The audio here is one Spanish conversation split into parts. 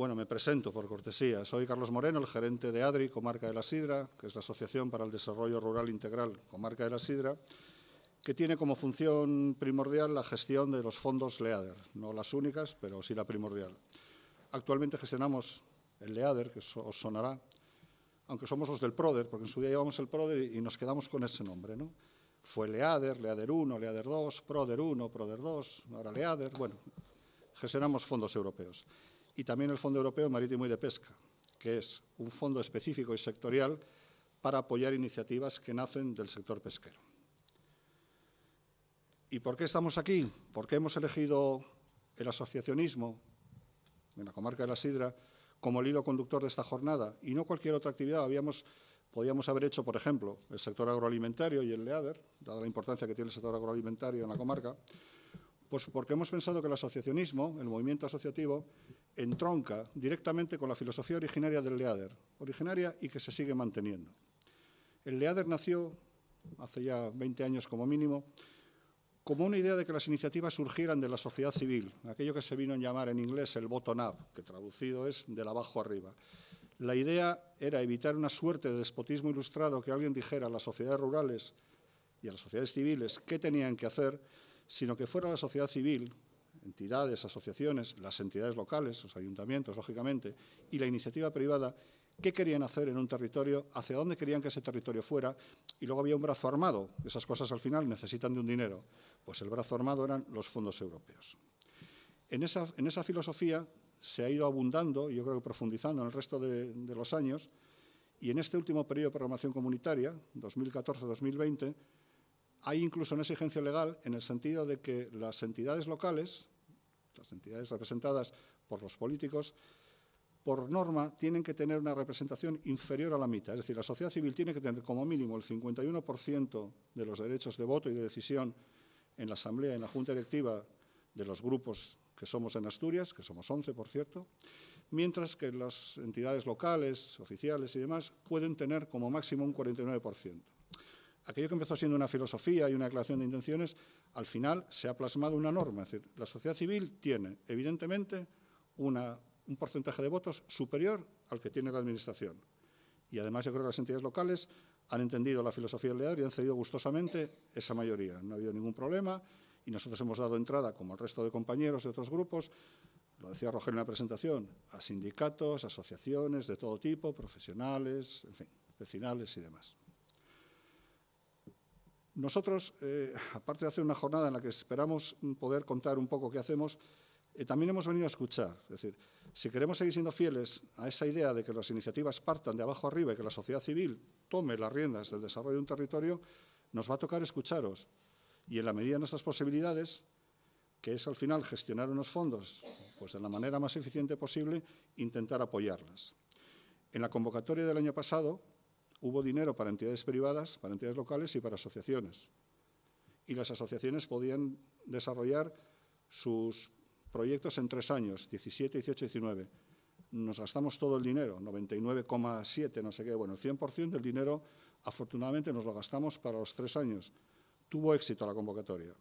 Bueno, me presento por cortesía. Soy Carlos Moreno, el gerente de ADRI, Comarca de la Sidra, que es la Asociación para el Desarrollo Rural Integral Comarca de la Sidra, que tiene como función primordial la gestión de los fondos LEADER. No las únicas, pero sí la primordial. Actualmente gestionamos el LEADER, que os sonará, aunque somos los del PRODER, porque en su día llevamos el PRODER y nos quedamos con ese nombre, ¿no? Fue LEADER, LEADER 1, LEADER 2, PRODER 1, PRODER 2, ahora LEADER. Bueno, gestionamos fondos europeos. Y también el Fondo Europeo Marítimo y de Pesca, que es un fondo específico y sectorial para apoyar iniciativas que nacen del sector pesquero. ¿Y por qué estamos aquí? ¿Por qué hemos elegido el asociacionismo en la comarca de la Sidra como el hilo conductor de esta jornada y no cualquier otra actividad? Podíamos haber hecho, por ejemplo, el sector agroalimentario y el LEADER, dada la importancia que tiene el sector agroalimentario en la comarca, pues porque hemos pensado que el asociacionismo, el movimiento asociativo, entronca directamente con la filosofía originaria del LEADER, originaria y que se sigue manteniendo. El LEADER nació hace ya 20 años como mínimo, como una idea de que las iniciativas surgieran de la sociedad civil, aquello que se vino a llamar en inglés el bottom-up, que traducido es del abajo arriba. La idea era evitar una suerte de despotismo ilustrado, que alguien dijera a las sociedades rurales y a las sociedades civiles qué tenían que hacer, sino que fuera la sociedad civil, entidades, asociaciones, las entidades locales, los ayuntamientos, lógicamente, y la iniciativa privada, qué querían hacer en un territorio, hacia dónde querían que ese territorio fuera, y luego había un brazo armado. Esas cosas al final necesitan de un dinero. Pues el brazo armado eran los fondos europeos. En esa filosofía se ha ido abundando, y yo creo que profundizando en el resto de los años, y en este último periodo de programación comunitaria, 2014-2020, hay incluso una exigencia legal en el sentido de que las entidades locales, las entidades representadas por los políticos, por norma tienen que tener una representación inferior a la mitad. Es decir, la sociedad civil tiene que tener como mínimo el 51% de los derechos de voto y de decisión en la asamblea, en la junta directiva de los grupos que somos en Asturias, que somos 11, por cierto, mientras que las entidades locales, oficiales y demás pueden tener como máximo un 49%. Aquello que empezó siendo una filosofía y una declaración de intenciones, al final se ha plasmado una norma. Es decir, la sociedad civil tiene, evidentemente, un porcentaje de votos superior al que tiene la Administración. Y además yo creo que las entidades locales han entendido la filosofía del LEADER y han cedido gustosamente esa mayoría. No ha habido ningún problema y nosotros hemos dado entrada, como el resto de compañeros de otros grupos, lo decía Rogelio en la presentación, a sindicatos, asociaciones de todo tipo, profesionales, en fin, vecinales y demás. Nosotros, aparte de hacer una jornada en la que esperamos poder contar un poco qué hacemos, también hemos venido a escuchar. Es decir, si queremos seguir siendo fieles a esa idea de que las iniciativas partan de abajo arriba y que la sociedad civil tome las riendas del desarrollo de un territorio, nos va a tocar escucharos. Y en la medida de nuestras posibilidades, que es al final gestionar unos fondos pues de la manera más eficiente posible, intentar apoyarlas. En la convocatoria del año pasado hubo dinero para entidades privadas, para entidades locales y para asociaciones. Y las asociaciones podían desarrollar sus proyectos en 3 años, 17, 18, 19. Nos gastamos todo el dinero, 99,7, no sé qué. Bueno, el 100% del dinero, afortunadamente, nos lo gastamos para los 3 años. Tuvo éxito la convocatoria.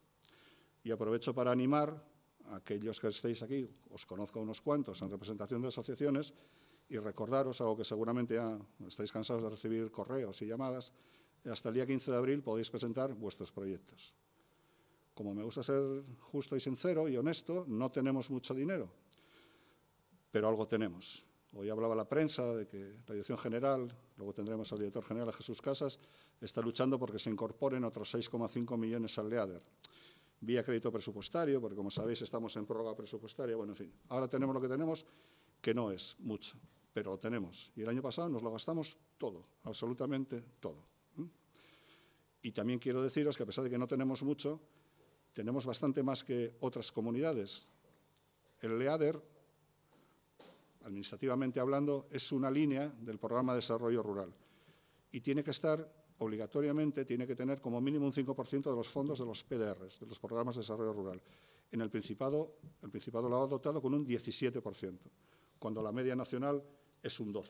Y aprovecho para animar a aquellos que estéis aquí, os conozco a unos cuantos en representación de asociaciones, y recordaros algo que seguramente ya estáis cansados de recibir correos y llamadas, hasta el día 15 de abril podéis presentar vuestros proyectos. Como me gusta ser justo y sincero y honesto, no tenemos mucho dinero, pero algo tenemos. Hoy hablaba la prensa de que la Dirección General, luego tendremos al director general, a Jesús Casas, está luchando porque se incorporen otros 6,5 millones al LEADER. Vía crédito presupuestario, porque como sabéis estamos en prórroga presupuestaria, bueno, en fin. Ahora tenemos lo que tenemos, que no es mucho, pero lo tenemos. Y el año pasado nos lo gastamos todo, absolutamente todo. Y también quiero deciros que a pesar de que no tenemos mucho, tenemos bastante más que otras comunidades. El LEADER, administrativamente hablando, es una línea del Programa de Desarrollo Rural y tiene que estar, obligatoriamente, tiene que tener como mínimo un 5% de los fondos de los PDRs, de los Programas de Desarrollo Rural. En el Principado lo ha dotado con un 17%, cuando la media nacional es un 12%.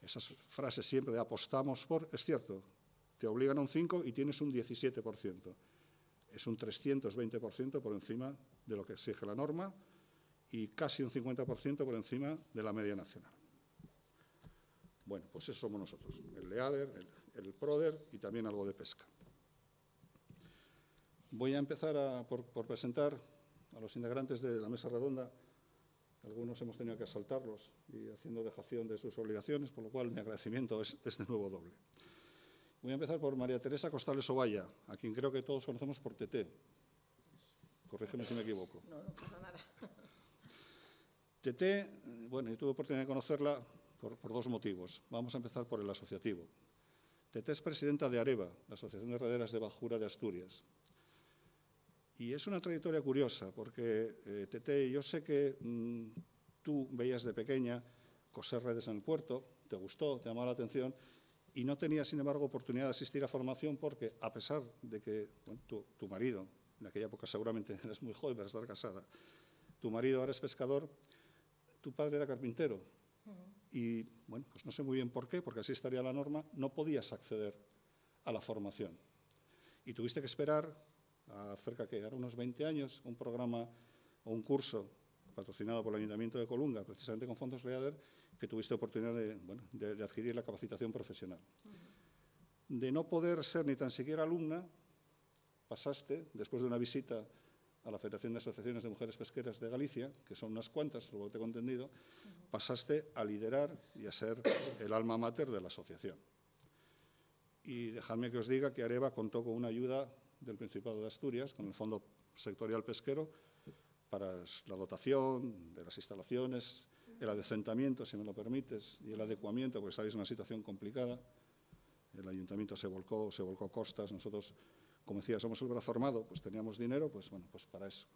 Esas frases siempre de apostamos por, es cierto, te obligan a un 5% y tienes un 17%. Es un 320% por encima de lo que exige la norma y casi un 50% por encima de la media nacional. Bueno, pues eso somos nosotros, el LEADER, el PRODER y también algo de pesca. Voy a empezar por presentar a los integrantes de la mesa redonda. Algunos hemos tenido que asaltarlos y haciendo dejación de sus obligaciones, por lo cual mi agradecimiento es de nuevo doble. Voy a empezar por María Teresa Costales Ovalla, a quien creo que todos conocemos por TT. Corrígeme si me equivoco. No, no pasa nada. TT, bueno, yo tuve oportunidad de conocerla por dos motivos. Vamos a empezar por el asociativo. TT es presidenta de AREVA, la Asociación de Rederas de Bajura de Asturias. Y es una trayectoria curiosa, porque, Tete, yo sé que tú veías de pequeña coser redes en el puerto, te gustó, te llamaba la atención, y no tenías, sin embargo, oportunidad de asistir a formación porque, a pesar de que bueno, tu marido, en aquella época seguramente eres muy joven para estar casada, tu marido ahora es pescador, tu padre era carpintero. Y, bueno, pues no sé muy bien por qué, porque así estaría la norma, no podías acceder a la formación. Y tuviste que esperar a cerca de unos 20 años, un programa o un curso patrocinado por el Ayuntamiento de Colunga, precisamente con fondos LEADER, que tuviste oportunidad de adquirir la capacitación profesional. De no poder ser ni tan siquiera alumna, pasaste, después de una visita a la Federación de Asociaciones de Mujeres Pesqueras de Galicia, que son unas cuantas, luego tengo entendido, pasaste a liderar y a ser el alma mater de la asociación. Y dejadme que os diga que AREVA contó con una ayuda del Principado de Asturias, con el Fondo Sectorial Pesquero, para la dotación de las instalaciones, el adecentamiento, si me lo permites, y el adecuamiento, porque estáis en una situación complicada. El Ayuntamiento se volcó costas, nosotros, como decía, somos el brazo armado, pues teníamos dinero, pues bueno, pues para eso.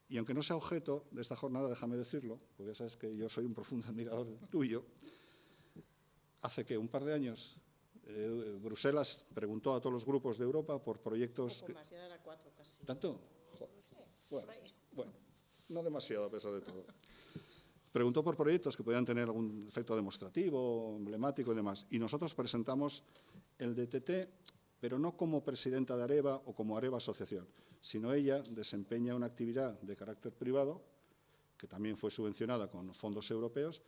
Y aunque no sea objeto de esta jornada, déjame decirlo, porque ya sabes que yo soy un profundo admirador tuyo, hace que un par de años Bruselas preguntó a todos los grupos de Europa por proyectos... Un poco más, ya era 4 casi. ¿Tanto? Joder. Sí, Bueno, no demasiado a pesar de todo. Preguntó por proyectos que podían tener algún efecto demostrativo, emblemático y demás. Y nosotros presentamos el DTT, pero no como presidenta de AREVA o como AREVA Asociación, sino ella desempeña una actividad de carácter privado, que también fue subvencionada con fondos europeos,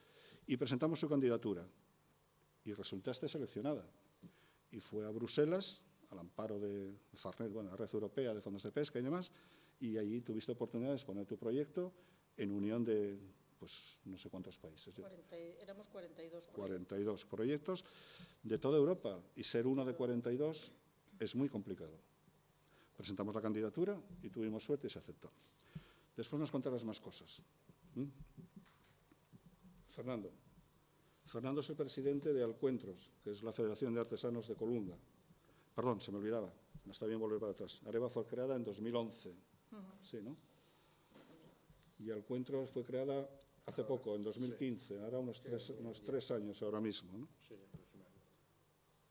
y presentamos su candidatura. Y resultaste seleccionada. Y fue a Bruselas, al amparo de Farnet, bueno, la Red Europea de Fondos de Pesca y demás, y allí tuviste oportunidad de exponer tu proyecto en unión de, pues, no sé cuántos países. Éramos 42 proyectos. 42 proyectos de toda Europa, y ser uno de 42 es muy complicado. Presentamos la candidatura y tuvimos suerte y se aceptó. Después nos contarás más cosas. Fernando. Fernando es el presidente de Alcuentros, que es la Federación de Artesanos de Colunga. Perdón, se me olvidaba, no está bien volver para atrás. AREVA fue creada en 2011, sí, ¿no? Y Alcuentros fue creada hace poco, en 2015, ahora unos tres años ahora mismo, ¿no?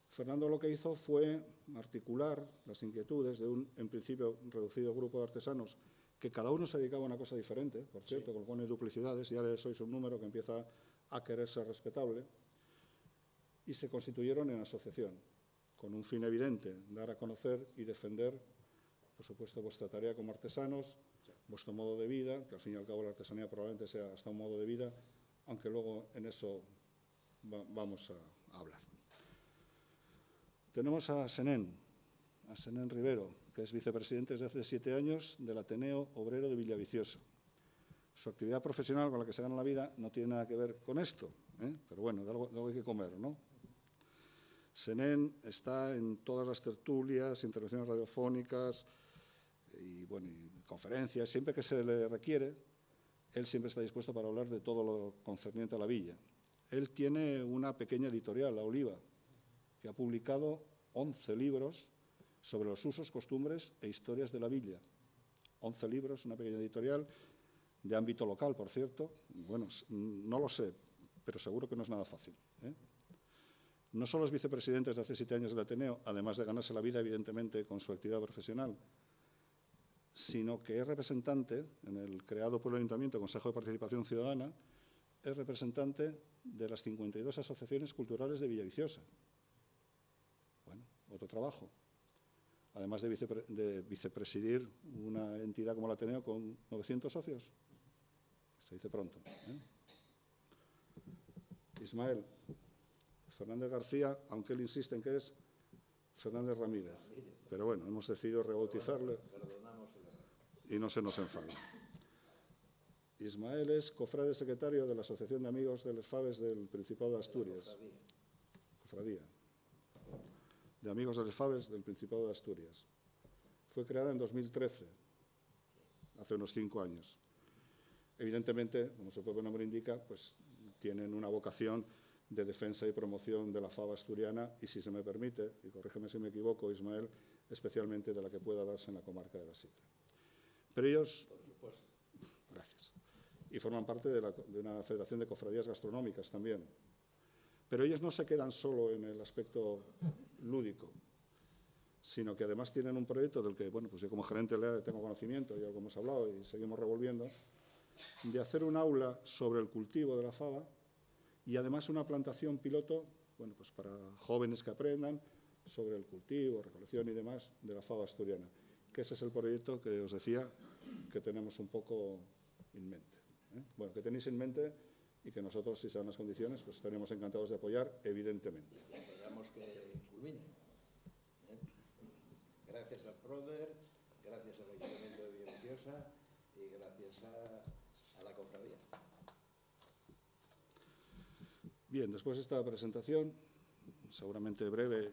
Fernando lo que hizo fue articular las inquietudes de un, en principio, reducido grupo de artesanos, que cada uno se dedicaba a una cosa diferente, por cierto, con lo cual no hay duplicidades, y ahora sois un número que empieza a querer ser respetable, y se constituyeron en asociación, con un fin evidente, dar a conocer y defender, por supuesto, vuestra tarea como artesanos, vuestro modo de vida, que al fin y al cabo la artesanía probablemente sea hasta un modo de vida, aunque luego en eso vamos a hablar. Tenemos a Senén Rivero, que es vicepresidente desde hace 7 años del Ateneo Obrero de Villaviciosa. Su actividad profesional con la que se gana la vida no tiene nada que ver con esto, pero bueno, de algo hay que comer, ¿no? Senén está en todas las tertulias, intervenciones radiofónicas y, bueno, y conferencias. Siempre que se le requiere, él siempre está dispuesto para hablar de todo lo concerniente a la villa. Él tiene una pequeña editorial, La Oliva, que ha publicado 11 libros sobre los usos, costumbres e historias de la villa. 11 libros, una pequeña editorial de ámbito local, por cierto. Bueno, no lo sé, pero seguro que no es nada fácil, No solo es vicepresidente desde hace 7 años del Ateneo, además de ganarse la vida, evidentemente, con su actividad profesional, sino que es representante, en el creado por el Ayuntamiento, Consejo de Participación Ciudadana, es representante de las 52 asociaciones culturales de Villaviciosa. Bueno, otro trabajo. Además de vicepresidir una entidad como el Ateneo con 900 socios. Se dice pronto. Ismael Fernández García, aunque él insiste en que es Fernández Ramírez. Pero bueno, hemos decidido rebautizarle y no se nos enfade. Ismael es cofrade secretario de la Asociación de Amigos de les Faves del Principado de Asturias. Cofradía. De Amigos de les Faves del Principado de Asturias. Fue creada en 2013, hace unos 5 años. Evidentemente, como su propio nombre indica, pues tienen una vocación de defensa y promoción de la fava asturiana y, si se me permite, y corrígeme si me equivoco, Ismael, especialmente de la que pueda darse en la comarca de la Sidra. Pero ellos, gracias, y forman parte de una federación de cofradías gastronómicas también. Pero ellos no se quedan solo en el aspecto lúdico, sino que además tienen un proyecto del que, bueno, pues yo como gerente tengo conocimiento, ya lo hemos hablado y seguimos revolviendo, de hacer un aula sobre el cultivo de la fava y además una plantación piloto, bueno, pues para jóvenes que aprendan sobre el cultivo, recolección y demás de la fava asturiana, que ese es el proyecto que os decía que tenemos un poco en mente. Bueno, que tenéis en mente y que nosotros, si se dan las condiciones, pues estaremos encantados de apoyar, evidentemente. Esperamos que culmine. Gracias al PRODER, gracias al Ayuntamiento de Villaviciosa y gracias a la cofradía. Bien, después de esta presentación, seguramente breve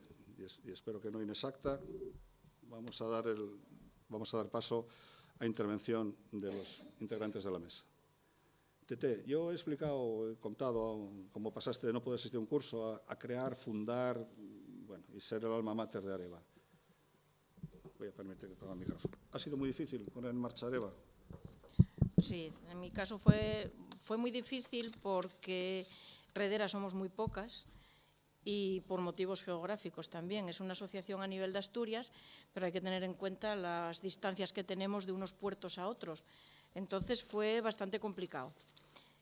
y espero que no inexacta, vamos a dar paso a intervención de los integrantes de la mesa. Tete, yo he contado cómo pasaste de no poder asistir a un curso a crear, fundar, bueno, y ser el alma mater de Areva. Voy a permitir que ponga el micrófono. ¿Ha sido muy difícil poner en marcha Areva? Sí, en mi caso fue muy difícil porque rederas somos muy pocas y por motivos geográficos también. Es una asociación a nivel de Asturias, pero hay que tener en cuenta las distancias que tenemos de unos puertos a otros. Entonces fue bastante complicado.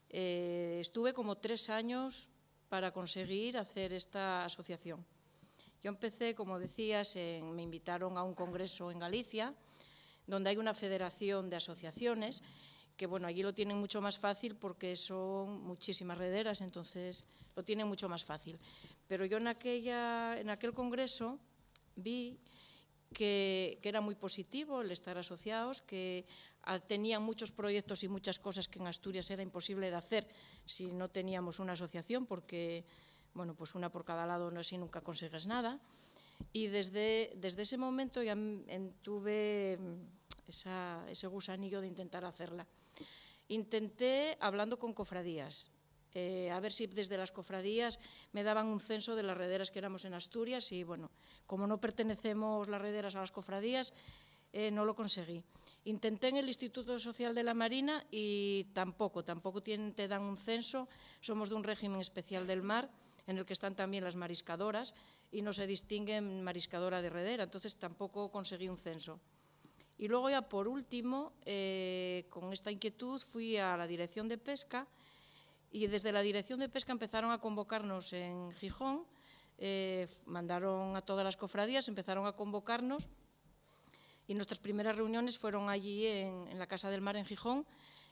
Estuve como 3 años para conseguir hacer esta asociación. Yo empecé, como decías, me invitaron a un congreso en Galicia, donde hay una federación de asociaciones, que bueno, allí lo tienen mucho más fácil porque son muchísimas rederas, entonces lo tienen mucho más fácil. Pero yo en aquel congreso vi que era muy positivo el estar asociados, que tenían muchos proyectos y muchas cosas que en Asturias era imposible de hacer si no teníamos una asociación, porque bueno, pues una por cada lado, no, así nunca consigues nada. Y desde ese momento ya tuve ese gusanillo de intentar hacerla. Intenté hablando con cofradías, a ver si desde las cofradías me daban un censo de las rederas que éramos en Asturias y, bueno, como no pertenecemos las rederas a las cofradías, no lo conseguí. Intenté en el Instituto Social de la Marina y tampoco te dan un censo. Somos de un régimen especial del mar, en el que están también las mariscadoras y no se distingue mariscadora de redera, entonces tampoco conseguí un censo. Y luego ya por último, con esta inquietud, fui a la Dirección de Pesca y desde la Dirección de Pesca empezaron a convocarnos en Gijón, mandaron a todas las cofradías, empezaron a convocarnos y nuestras primeras reuniones fueron allí en la Casa del Mar en Gijón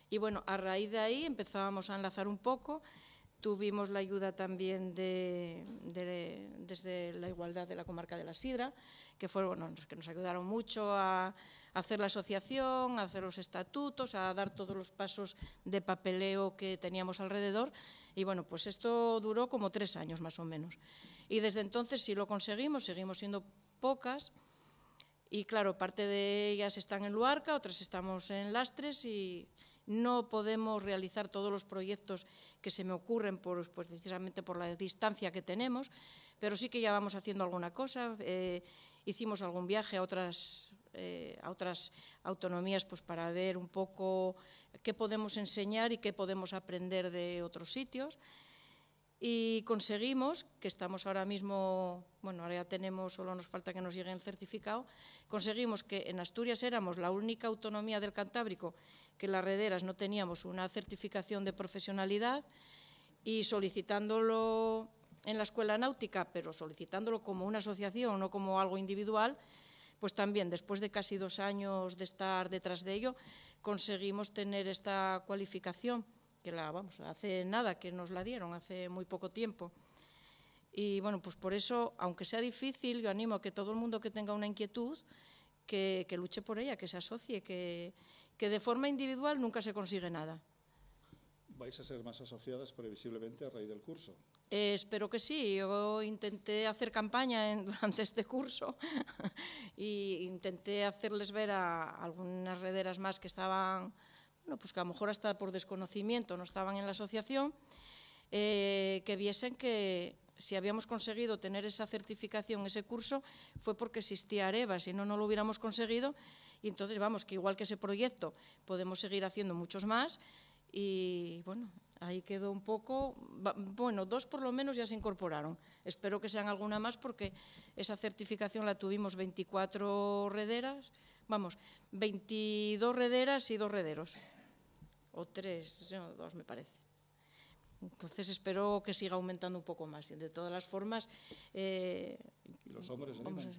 y bueno, a raíz de ahí empezábamos a enlazar un poco. Tuvimos la ayuda también desde la Igualdad de la Comarca de la Sidra, que fueron los que nos ayudaron mucho a hacer la asociación, a hacer los estatutos, a dar todos los pasos de papeleo que teníamos alrededor. Y bueno, pues esto duró como 3 años más o menos. Y desde entonces sí lo conseguimos, seguimos siendo pocas. Y claro, parte de ellas están en Luarca, otras estamos en Lastres y no podemos realizar todos los proyectos que se me ocurren pues precisamente por la distancia que tenemos, pero sí que ya vamos haciendo alguna cosa. Hicimos algún viaje a otras autonomías pues para ver un poco qué podemos enseñar y qué podemos aprender de otros sitios. Y conseguimos, que estamos ahora mismo, bueno, ahora ya tenemos, solo nos falta que nos llegue el certificado, conseguimos que en Asturias éramos la única autonomía del Cantábrico que las rederas no teníamos una certificación de profesionalidad y solicitándolo en la Escuela Náutica, pero solicitándolo como una asociación, no como algo individual, pues también después de casi 2 años de estar detrás de ello, conseguimos tener esta cualificación, que hace nada que nos la dieron, hace muy poco tiempo. Y bueno, pues por eso, aunque sea difícil, yo animo a que todo el mundo que tenga una inquietud, que luche por ella, que se asocie, que de forma individual nunca se consigue nada. ¿Vais a ser más asociadas previsiblemente a raíz del curso? Espero que sí. Yo intenté hacer campaña durante este curso e intenté hacerles ver a algunas rederas más que estaban, bueno, pues que a lo mejor hasta por desconocimiento no estaban en la asociación, que viesen que si habíamos conseguido tener esa certificación, ese curso, fue porque existía Areva, si no, no lo hubiéramos conseguido. Y entonces, vamos, que igual que ese proyecto podemos seguir haciendo muchos más. Y bueno, ahí quedó un poco, bueno, 2 por lo menos ya se incorporaron. Espero que sean alguna más porque esa certificación la tuvimos 24 rederas, 22 rederas y 2 rederos, o 3, no, 2 me parece. Entonces espero que siga aumentando un poco más. De todas las formas... ¿Y los hombres animan?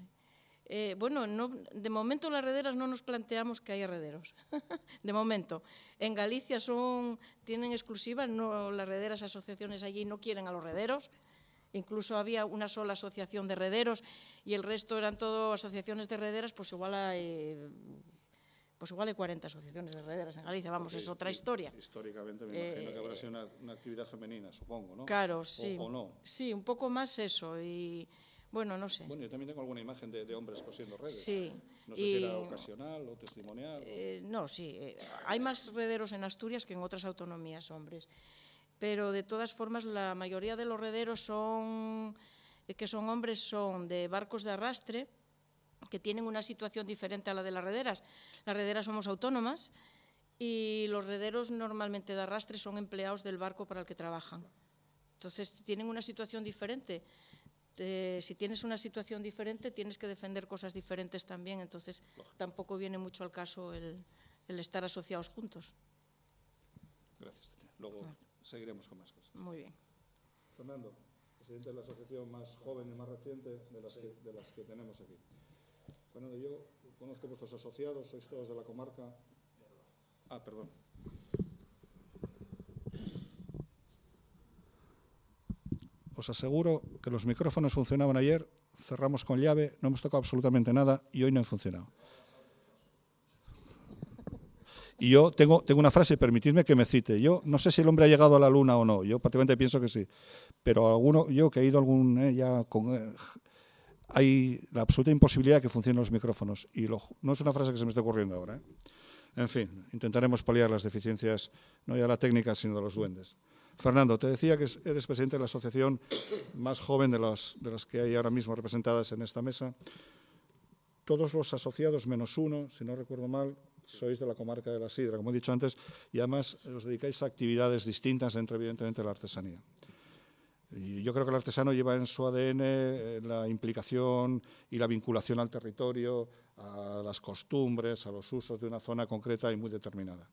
Bueno, no, de momento las rederas no nos planteamos que haya rederos. De momento. En Galicia tienen exclusiva, no, las rederas, asociaciones allí no quieren a los rederos. Incluso había una sola asociación de rederos y el resto eran todo asociaciones de rederas, pues igual hay 40 asociaciones de rederas en Galicia, vamos, es otra historia. Históricamente me imagino que habrá sido una actividad femenina, supongo, ¿no? Claro, sí. ¿O no? Sí, un poco más eso y... Bueno, no sé. Bueno, yo también tengo alguna imagen de hombres cosiendo redes. Sí. No sé si era ocasional o testimonial. No, sí. Hay más rederos en Asturias que en otras autonomías, hombres. Pero, de todas formas, la mayoría de los rederos que son hombres son de barcos de arrastre, que tienen una situación diferente a la de las rederas. Las rederas somos autónomas y los rederos normalmente de arrastre son empleados del barco para el que trabajan. Entonces, tienen una situación diferente. Si tienes una situación diferente, tienes que defender cosas diferentes también, entonces tampoco viene mucho al caso el estar asociados juntos. Gracias, Tania. Luego seguiremos con más cosas. Muy bien. Fernando, presidente de la asociación más joven y más reciente de las que tenemos aquí. Fernando, yo conozco a vuestros asociados, sois todos de la comarca. Perdón. Os aseguro que los micrófonos funcionaban ayer, cerramos con llave, no hemos tocado absolutamente nada y hoy no han funcionado. Y yo tengo una frase, permitidme que me cite. Yo no sé si el hombre ha llegado a la luna o no, yo prácticamente pienso que sí, pero yo que he ido hay la absoluta imposibilidad de que funcionen los micrófonos y no es una frase que se me esté ocurriendo ahora. En fin, intentaremos paliar las deficiencias, no ya de la técnica, sino de los duendes. Fernando, te decía que eres presidente de la asociación más joven de las que hay ahora mismo representadas en esta mesa. Todos los asociados, menos uno, si no recuerdo mal, sois de la comarca de la Sidra, como he dicho antes, y además os dedicáis a actividades distintas dentro, evidentemente, de la artesanía. Y yo creo que el artesano lleva en su ADN la implicación y la vinculación al territorio, a las costumbres, a los usos de una zona concreta y muy determinada.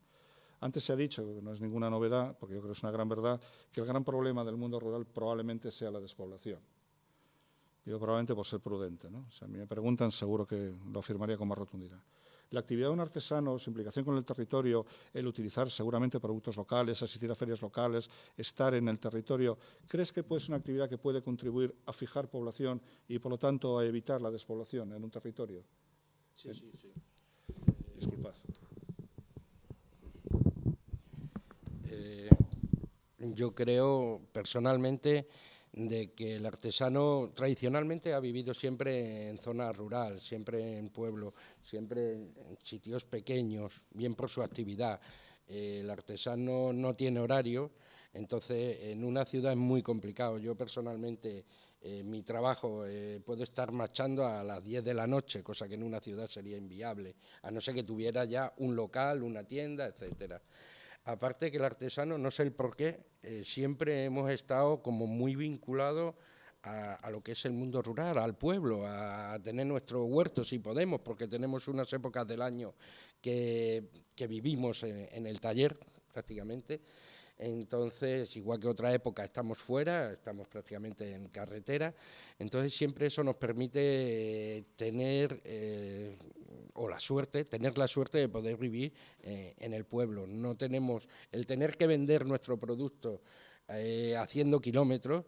Antes se ha dicho, no es ninguna novedad, porque yo creo que es una gran verdad, que el gran problema del mundo rural probablemente sea la despoblación. Digo probablemente por ser prudente, ¿no? Si a mí me preguntan, seguro que lo afirmaría con más rotundidad. La actividad de un artesano, su implicación con el territorio, el utilizar seguramente productos locales, asistir a ferias locales, estar en el territorio, ¿crees que puede ser una actividad que puede contribuir a fijar población y, por lo tanto, a evitar la despoblación en un territorio? Sí. Disculpad. Yo creo personalmente de que el artesano tradicionalmente ha vivido siempre en zona rural, siempre en pueblo, siempre en sitios pequeños, bien por su actividad. El artesano no tiene horario, entonces en una ciudad es muy complicado. Yo personalmente, mi trabajo, puedo estar marchando a las 10 de la noche, cosa que en una ciudad sería inviable, a no ser que tuviera ya un local, una tienda, etcétera. Aparte que el artesano, no sé el por qué, siempre hemos estado como muy vinculados a lo que es el mundo rural, al pueblo, a tener nuestro huerto si podemos, porque tenemos unas épocas del año que vivimos en el taller prácticamente. Entonces, igual que otra época estamos fuera, estamos prácticamente en carretera, entonces siempre eso nos permite tener tener la suerte de poder vivir en el pueblo. No tenemos el tener que vender nuestro producto haciendo kilómetros,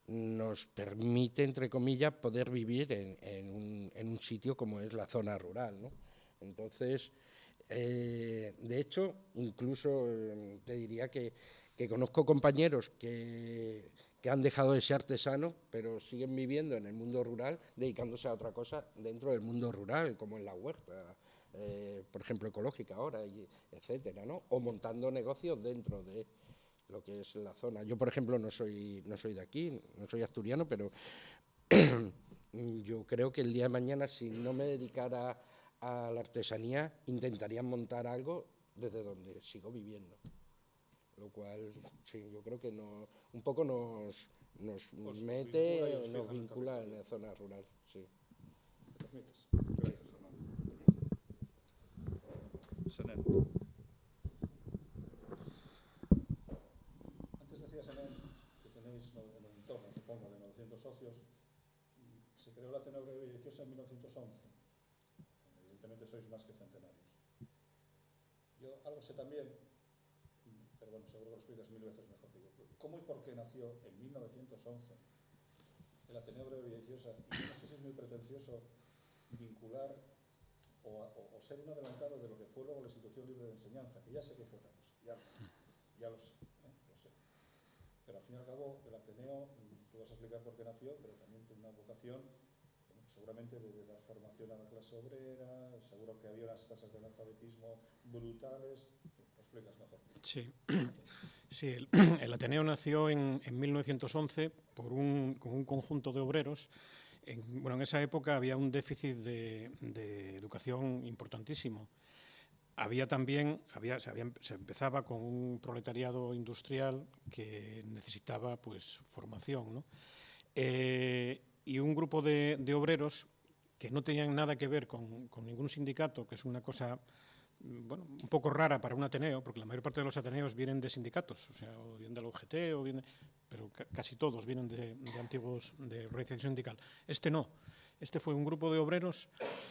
nos permite, entre comillas, poder vivir en un sitio como es la zona rural, ¿no? Entonces, de hecho, incluso te diría que conozco compañeros que han dejado de ser artesanos, pero siguen viviendo en el mundo rural, dedicándose a otra cosa dentro del mundo rural, como en la huerta, por ejemplo, ecológica ahora, etcétera, ¿no? O montando negocios dentro de lo que es la zona. Yo, por ejemplo, no soy de aquí, no soy asturiano, pero yo creo que el día de mañana, si no me dedicara a la artesanía, intentaría montar algo desde donde sigo viviendo. Lo cual, sí, yo creo que un poco nos mete, nos vincula en la zona rural, sí. ¿Me permites? Gracias, Fernando. Senén. Antes decía Senén que tenéis en el entorno, supongo, de 900 socios. Se creó la Ateneo Obrero Villaviciosa en 1911. Evidentemente sois más que centenarios. Yo algo sé también, pero bueno, seguro que lo explicas 1000 veces mejor que yo. ¿Cómo y por qué nació en 1911 el Ateneo Obrero Villaviciosa? Y no sé si es muy pretencioso vincular o ser un adelantado de lo que fue luego la Institución Libre de Enseñanza, que ya sé que fue otra cosa, ya lo sé, lo sé. Pero al fin y al cabo, el Ateneo, tú vas a explicar por qué nació, pero también tiene una vocación, seguramente de dar formación a la clase obrera, seguro que había unas tasas de analfabetismo brutales. Lo explicas mejor. Sí, sí, el Ateneo nació en 1911 con un conjunto de obreros. En esa época había un déficit de educación importantísimo. Había también, se empezaba con un proletariado industrial que necesitaba pues formación, ¿no? Y un grupo de obreros que no tenían nada que ver con ningún sindicato, que es una cosa un poco rara para un Ateneo, porque la mayor parte de los Ateneos vienen de sindicatos, o sea, o vienen de la UGT, pero casi todos vienen de organización sindical. Este no. Este fue un grupo de obreros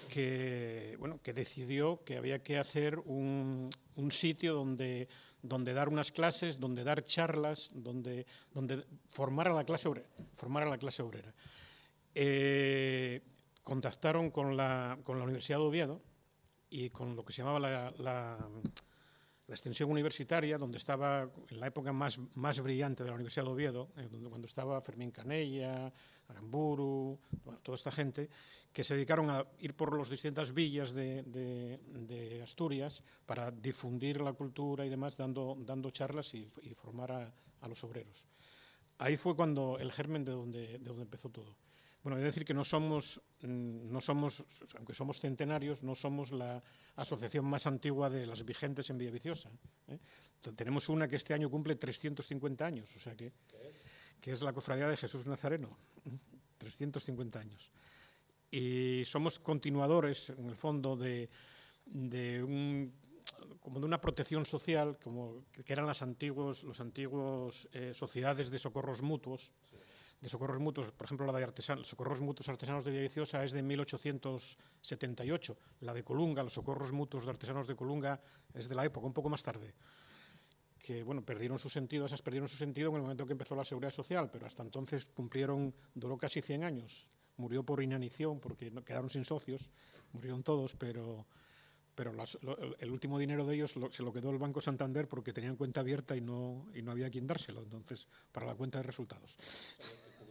que decidió que había que hacer un sitio donde dar unas clases, donde dar charlas, donde formar a la clase obrera. Contactaron con la Universidad de Oviedo y con lo que se llamaba la extensión universitaria, donde estaba en la época más brillante de la Universidad de Oviedo, cuando estaba Fermín Canella, Aramburu, toda esta gente, que se dedicaron a ir por las distintas villas de Asturias para difundir la cultura y demás, dando charlas y formar a los obreros. Ahí fue cuando el germen de donde empezó todo. Bueno, he de decir que no somos, aunque somos centenarios, no somos la asociación más antigua de las vigentes en Villaviciosa, ¿eh? Tenemos una que este año cumple 350 años, o sea que es la Cofradía de Jesús Nazareno, 350 años. Y somos continuadores, en el fondo, de una protección social, como que eran los antiguos sociedades de socorros mutuos. De socorros mutuos, por ejemplo, la de Socorros Mutuos Artesanos de Villaviciosa es de 1878. La de Colunga, los Socorros Mutuos de Artesanos de Colunga, es de la época, un poco más tarde. Que, perdieron su sentido en el momento que empezó la Seguridad Social, pero hasta entonces duró casi 100 años. Murió por inanición, porque quedaron sin socios, murieron todos, pero el último dinero de ellos se lo quedó el Banco Santander porque tenían cuenta abierta y no había quien dárselo, entonces, para la cuenta de resultados.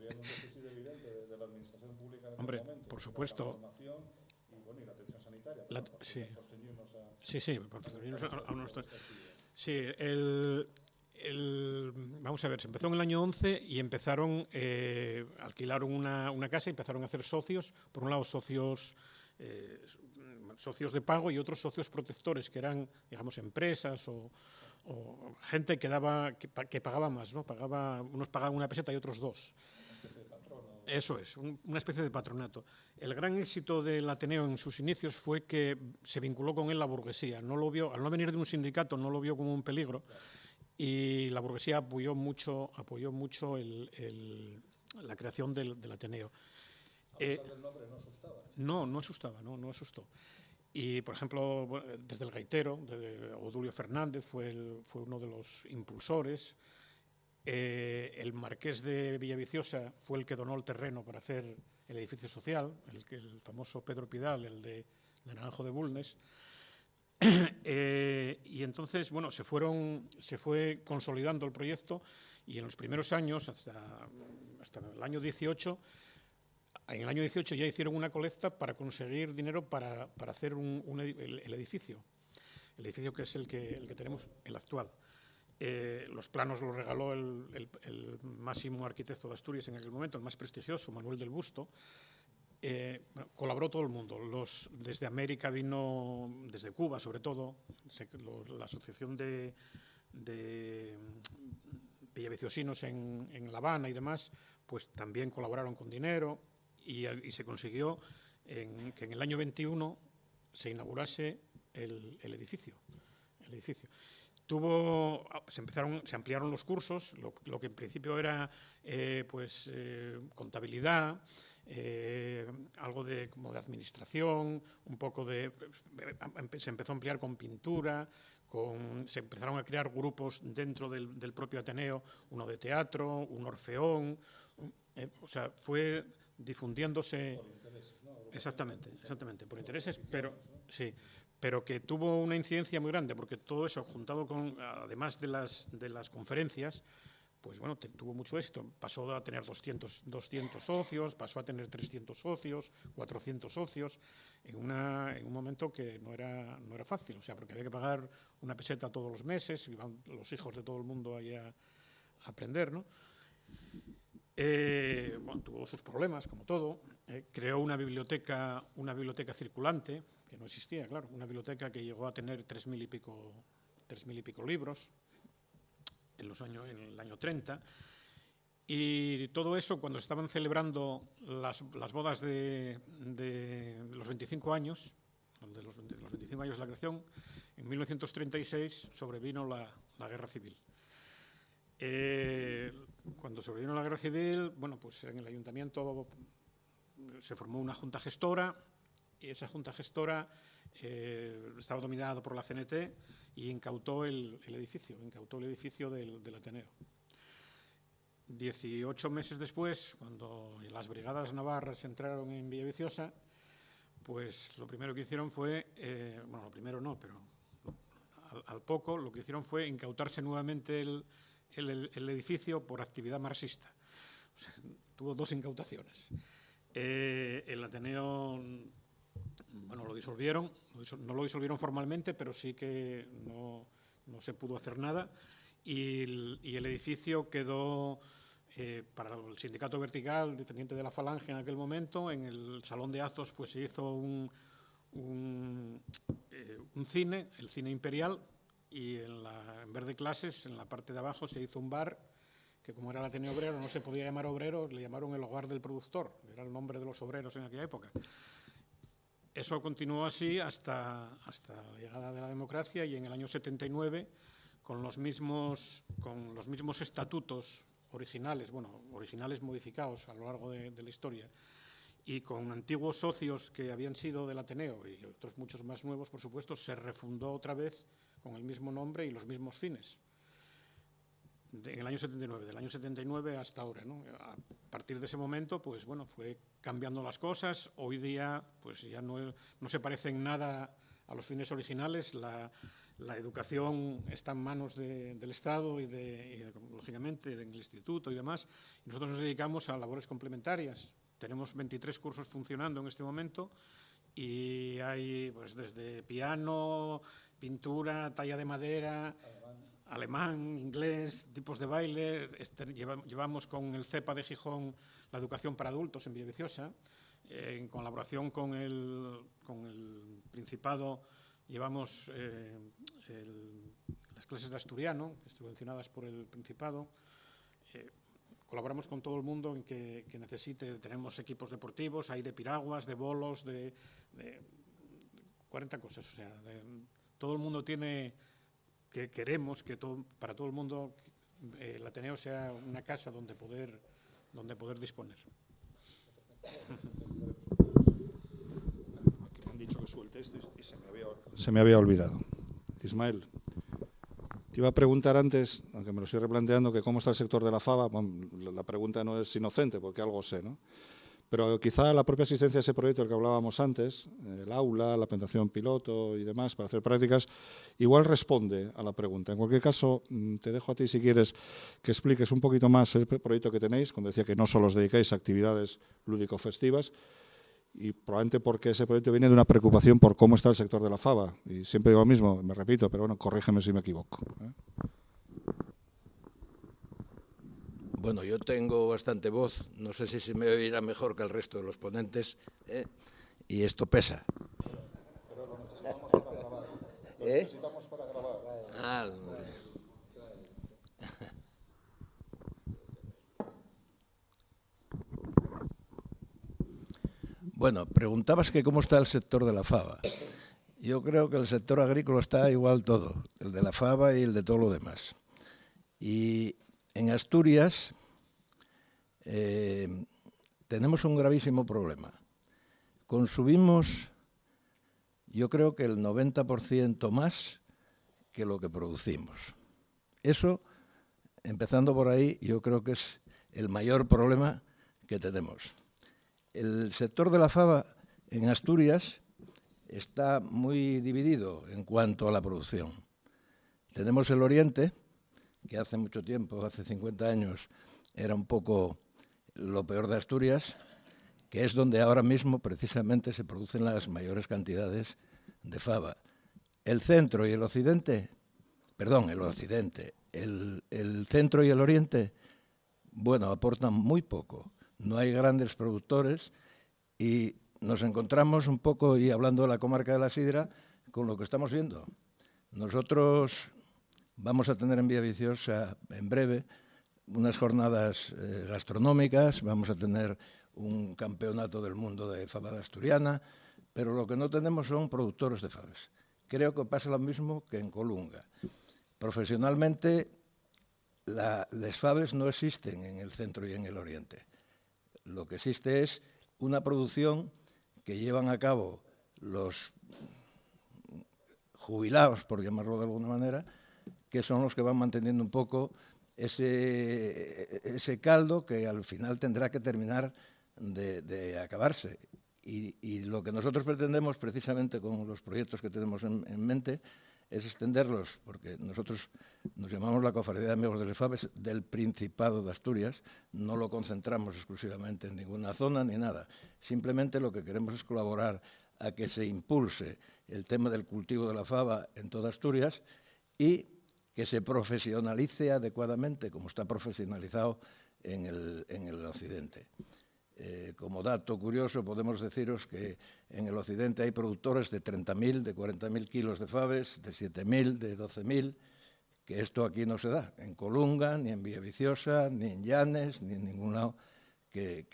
Un déficit evidente de la administración pública en Hombre, momento, por supuesto. La formación y la atención sanitaria. Por ceñirnos a... Sí, por ceñirnos a nuestro... Sí, vamos a ver, se empezó en el año 11 y alquilaron una casa y empezaron a hacer socios. Por un lado, socios de pago y otros socios protectores, que eran, digamos, empresas o gente que pagaba más, ¿no? Unos pagaban 1 peseta y otros 2. Eso es, una especie de patronato. El gran éxito del Ateneo en sus inicios fue que se vinculó con él la burguesía. Al no venir de un sindicato, no lo vio como un peligro y la burguesía apoyó mucho la creación del Ateneo. A pesar del nombre no asustaba. No asustaba, no asustó. Y, por ejemplo, desde el gaitero, Odulio Fernández fue uno de los impulsores. El marqués de Villaviciosa fue el que donó el terreno para hacer el edificio social, el famoso Pedro Pidal, el de Naranjo de Bulnes. Y entonces, bueno, se fue consolidando el proyecto, y en los primeros años, hasta el año 18, en el año 18 ya hicieron una colecta para conseguir dinero para hacer el edificio. El edificio que es el que tenemos, el actual. Los planos los regaló el máximo arquitecto de Asturias en aquel momento, el más prestigioso, Manuel del Busto. Colaboró todo el mundo. Desde América vino, desde Cuba sobre todo, la asociación de villaviciosinos en La Habana y demás, pues también colaboraron con dinero, y se consiguió que en el año 21 se inaugurase el edificio. Se ampliaron los cursos, lo que en principio era contabilidad, algo como de administración, un poco se empezó a ampliar con pintura, se empezaron a crear grupos dentro del propio Ateneo, uno de teatro, un orfeón, o sea, fue difundiéndose. Por intereses, ¿no? Exactamente, por intereses, pero sí. Pero que tuvo una incidencia muy grande, porque todo eso, juntado con, además de las conferencias, pues bueno, tuvo mucho éxito. Pasó a tener 200 socios, pasó a tener 300 socios, 400 socios, en un momento que no era fácil, o sea, porque había que pagar una peseta todos los meses, iban los hijos de todo el mundo ahí a aprender, ¿no? Bueno, tuvo sus problemas, como todo. Creó una biblioteca circulante, que no existía, claro, una biblioteca que llegó a tener 3.000 y pico libros en el año 30, y todo eso cuando estaban celebrando las bodas de los 25 años, de los 25 años de la creación, en 1936 sobrevino la Guerra Civil. Cuando sobrevino la Guerra Civil, bueno, pues en el ayuntamiento se formó una junta gestora, y esa junta gestora estaba dominada por la CNT y incautó el edificio del Ateneo. 18 meses después, cuando las brigadas navarras entraron en Villaviciosa, pues lo primero que hicieron fue, bueno, lo primero no, pero al poco lo que hicieron fue incautarse nuevamente el edificio por actividad marxista. O sea, tuvo 2 incautaciones. El Ateneo, bueno, lo disolvieron, no lo disolvieron formalmente, pero sí que no se pudo hacer nada, y el edificio quedó para el sindicato vertical, dependiente de la Falange en aquel momento. En el Salón de Azos pues se hizo un cine, el Cine Imperial, y en vez de clases, en la parte de abajo se hizo un bar, que como era el Ateneo Obrero no se podía llamar obrero, le llamaron el hogar del productor, era el nombre de los obreros en aquella época. Eso continuó así hasta la llegada de la democracia, y en el año 79, con los mismos estatutos originales, bueno, originales modificados a lo largo de la historia, y con antiguos socios que habían sido del Ateneo y otros muchos más nuevos, por supuesto, se refundó otra vez con el mismo nombre y los mismos fines. En el año 79, del año 79 hasta ahora, ¿no? A partir de ese momento, pues bueno, fue cambiando las cosas. Hoy día, pues ya no se parece en nada a los fines originales. La educación está en manos del Estado y lógicamente, en el instituto y demás. Y nosotros nos dedicamos a labores complementarias. Tenemos 23 cursos funcionando en este momento, y hay pues desde piano, pintura, talla de madera, alemán, inglés, tipos de baile. Llevamos con el CEPA de Gijón la educación para adultos en Villaviciosa. En colaboración con el Principado llevamos las clases de asturiano, subvencionadas por el Principado. Colaboramos con todo el mundo en que necesite. Tenemos equipos deportivos, hay de piraguas, de bolos, de 40 cosas. O sea, todo el mundo tiene que queremos que para todo el mundo el Ateneo sea una casa donde poder disponer. Me han dicho que suelte esto y se me había olvidado. Ismael, te iba a preguntar antes, aunque me lo estoy replanteando, que cómo está el sector de la fava. Bueno, la pregunta no es inocente, porque algo sé, ¿no? Pero quizá la propia existencia de ese proyecto del que hablábamos antes, el aula, la plantación piloto y demás, para hacer prácticas, igual responde a la pregunta. En cualquier caso, te dejo a ti, si quieres, que expliques un poquito más el proyecto que tenéis, cuando decía que no solo os dedicáis a actividades lúdico-festivas, y probablemente porque ese proyecto viene de una preocupación por cómo está el sector de la fava. Y siempre digo lo mismo, me repito, pero bueno, corrígeme si me equivoco, ¿eh? Bueno, yo tengo bastante voz, no sé si se me oirá mejor que el resto de los ponentes, y esto pesa. Pero lo necesitamos para grabar. Lo necesitamos para grabar. Ah, bueno, preguntabas que cómo está el sector de la fava. Yo creo que el sector agrícola está igual todo, el de la fava y el de todo lo demás. Y en Asturias tenemos un gravísimo problema. Consumimos, yo creo que el 90% más que lo que producimos. Eso, empezando por ahí, yo creo que es el mayor problema que tenemos. El sector de la fava en Asturias está muy dividido en cuanto a la producción. Tenemos el Oriente, que hace mucho tiempo, hace 50 años, era un poco lo peor de Asturias, que es donde ahora mismo precisamente se producen las mayores cantidades de fava. El centro y el occidente, el centro y el oriente, bueno, aportan muy poco. No hay grandes productores y nos encontramos un poco, y hablando de la comarca de la Sidra, con lo que estamos viendo. Nosotros vamos a tener en Villaviciosa en breve unas jornadas gastronómicas, vamos a tener un campeonato del mundo de fava asturiana, pero lo que no tenemos son productores de faves. Creo que pasa lo mismo que en Colunga. Profesionalmente, las faves no existen en el centro y en el oriente. Lo que existe es una producción que llevan a cabo los jubilados, por llamarlo de alguna manera, que son los que van manteniendo un poco ese caldo que al final tendrá que terminar de acabarse. Y lo que nosotros pretendemos, precisamente con los proyectos que tenemos en mente, es extenderlos, porque nosotros nos llamamos la Cofradía de Amigos de las Faves del Principado de Asturias, no lo concentramos exclusivamente en ninguna zona ni nada. Simplemente lo que queremos es colaborar a que se impulse el tema del cultivo de la fava en toda Asturias y que se profesionalice adecuadamente, como está profesionalizado en el occidente. Como dato curioso, podemos deciros que en el occidente hay productores de 30.000, de 40.000 kilos de faves, de 7.000, de 12.000, que esto aquí no se da, en Colunga, ni en Villaviciosa, ni en Llanes, ni en ningún lado que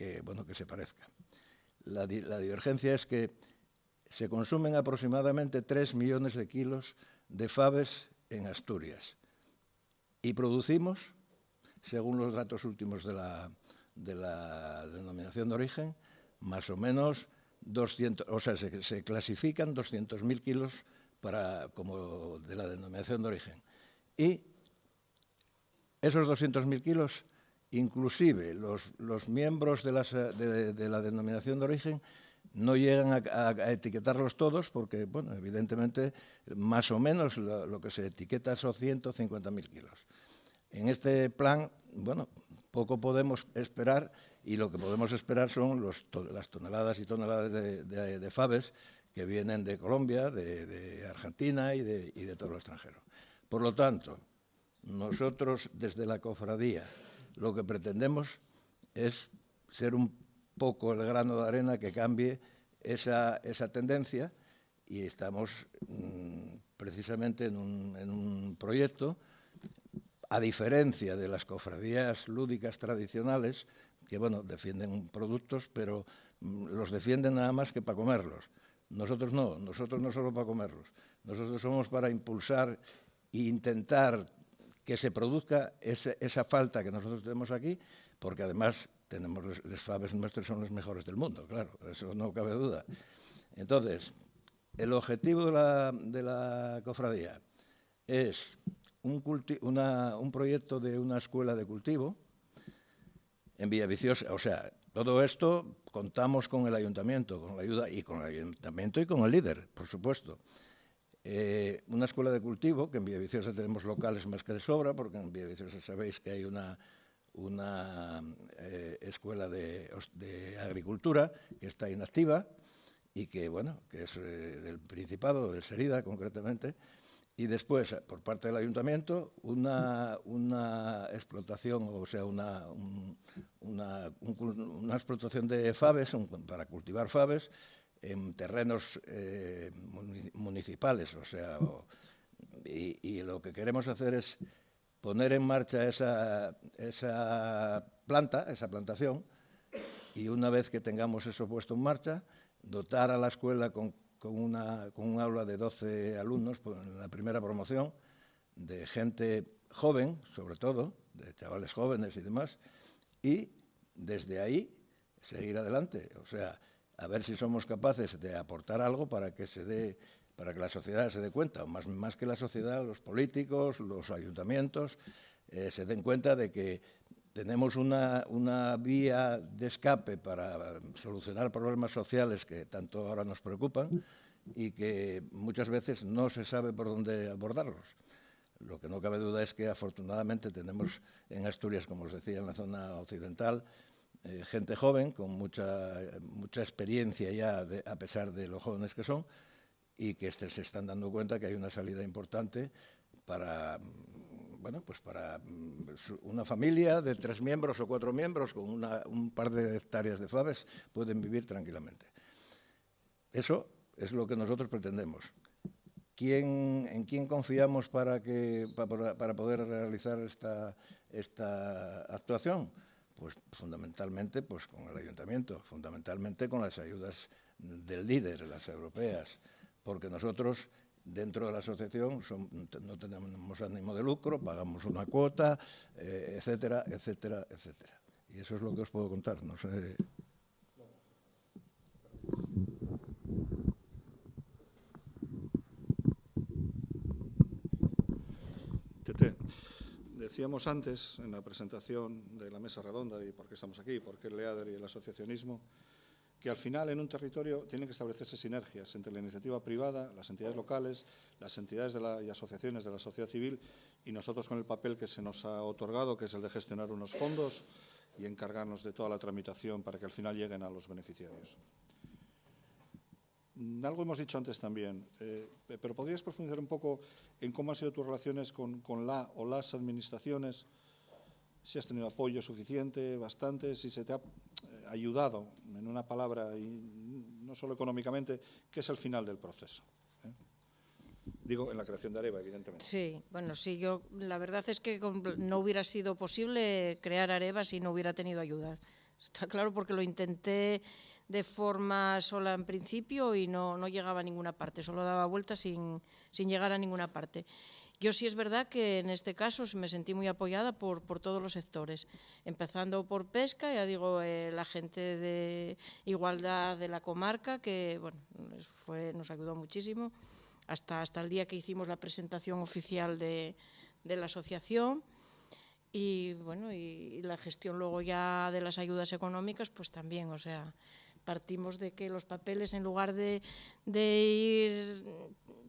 se parezca. La divergencia es que se consumen aproximadamente 3 millones de kilos de faves en Asturias y producimos, según los datos últimos de la denominación de origen, más o menos 200, o sea, se clasifican 200.000 kilos como de la denominación de origen. Y esos 200.000 kilos, inclusive los miembros de la denominación de origen, no llegan a etiquetarlos todos porque, bueno, evidentemente, más o menos lo que se etiqueta son 150.000 kilos. En este plan, bueno, poco podemos esperar y lo que podemos esperar son las toneladas y toneladas de faves que vienen de Colombia, de Argentina y de todo lo extranjero. Por lo tanto, nosotros desde la cofradía lo que pretendemos es ser un poco el grano de arena que cambie esa tendencia y estamos precisamente en un proyecto, a diferencia de las cofradías lúdicas tradicionales, que bueno, defienden productos, pero los defienden nada más que para comerlos. Nosotros no solo para comerlos, nosotros somos para impulsar intentar que se produzca esa falta que nosotros tenemos aquí, porque además tenemos los faves nuestros son los mejores del mundo, claro, eso no cabe duda. Entonces, el objetivo de la cofradía es un proyecto de una escuela de cultivo en Villaviciosa. O sea, todo esto contamos con el ayuntamiento, con la ayuda y con el ayuntamiento y con el líder, por supuesto. Una escuela de cultivo, que en Villaviciosa tenemos locales más que de sobra, porque en Villaviciosa sabéis que hay una escuela de agricultura que está inactiva y que, bueno, que es del Principado, de Serida concretamente, y después, por parte del ayuntamiento, una explotación, o sea, una explotación de faves, para cultivar faves, en terrenos municipales, o sea, y lo que queremos hacer es poner en marcha esa plantación, y una vez que tengamos eso puesto en marcha, dotar a la escuela con un aula de 12 alumnos en la primera promoción, de gente joven, sobre todo, de chavales jóvenes y demás, y desde ahí seguir adelante. O sea, a ver si somos capaces de aportar algo para que la sociedad se dé cuenta, o más que la sociedad, los políticos, los ayuntamientos, se den cuenta de que tenemos una vía de escape para solucionar problemas sociales que tanto ahora nos preocupan y que muchas veces no se sabe por dónde abordarlos. Lo que no cabe duda es que afortunadamente tenemos en Asturias, como os decía, en la zona occidental, gente joven con mucha experiencia ya, a pesar de lo jóvenes que son, y que se están dando cuenta que hay una salida importante para una familia de 3 miembros o 4 miembros con un par de hectáreas de faves pueden vivir tranquilamente. Eso es lo que nosotros pretendemos. ¿En quién confiamos para poder realizar esta actuación? Pues fundamentalmente con el ayuntamiento, fundamentalmente con las ayudas del líder, las europeas, porque nosotros dentro de la asociación no tenemos ánimo de lucro, pagamos una cuota, etcétera, etcétera, etcétera. Y eso es lo que os puedo contar. No sé. Tete, decíamos antes en la presentación de la mesa redonda y por qué estamos aquí, por qué el LEADER y el asociacionismo, que al final en un territorio tienen que establecerse sinergias entre la iniciativa privada, las entidades locales, las entidades y asociaciones de la sociedad civil y nosotros con el papel que se nos ha otorgado, que es el de gestionar unos fondos y encargarnos de toda la tramitación para que al final lleguen a los beneficiarios. Algo hemos dicho antes también, pero ¿podrías profundizar un poco en cómo han sido tus relaciones con la o las administraciones? Si has tenido apoyo suficiente, bastante, si se te ha ayudado, en una palabra, y no solo económicamente, ¿qué es el final del proceso? Digo, en la creación de Areva, evidentemente. Sí, bueno, sí, la verdad es que no hubiera sido posible crear Areva si no hubiera tenido ayuda. Está claro, porque lo intenté de forma sola en principio y no llegaba a ninguna parte, solo daba vueltas sin llegar a ninguna parte. Yo sí es verdad que en este caso me sentí muy apoyada por todos los sectores, empezando por pesca, ya digo, la gente de igualdad de la comarca, que bueno, nos ayudó muchísimo, hasta el día que hicimos la presentación oficial de la asociación. Y bueno, y la gestión luego ya de las ayudas económicas, pues también, o sea, partimos de que los papeles, en lugar de ir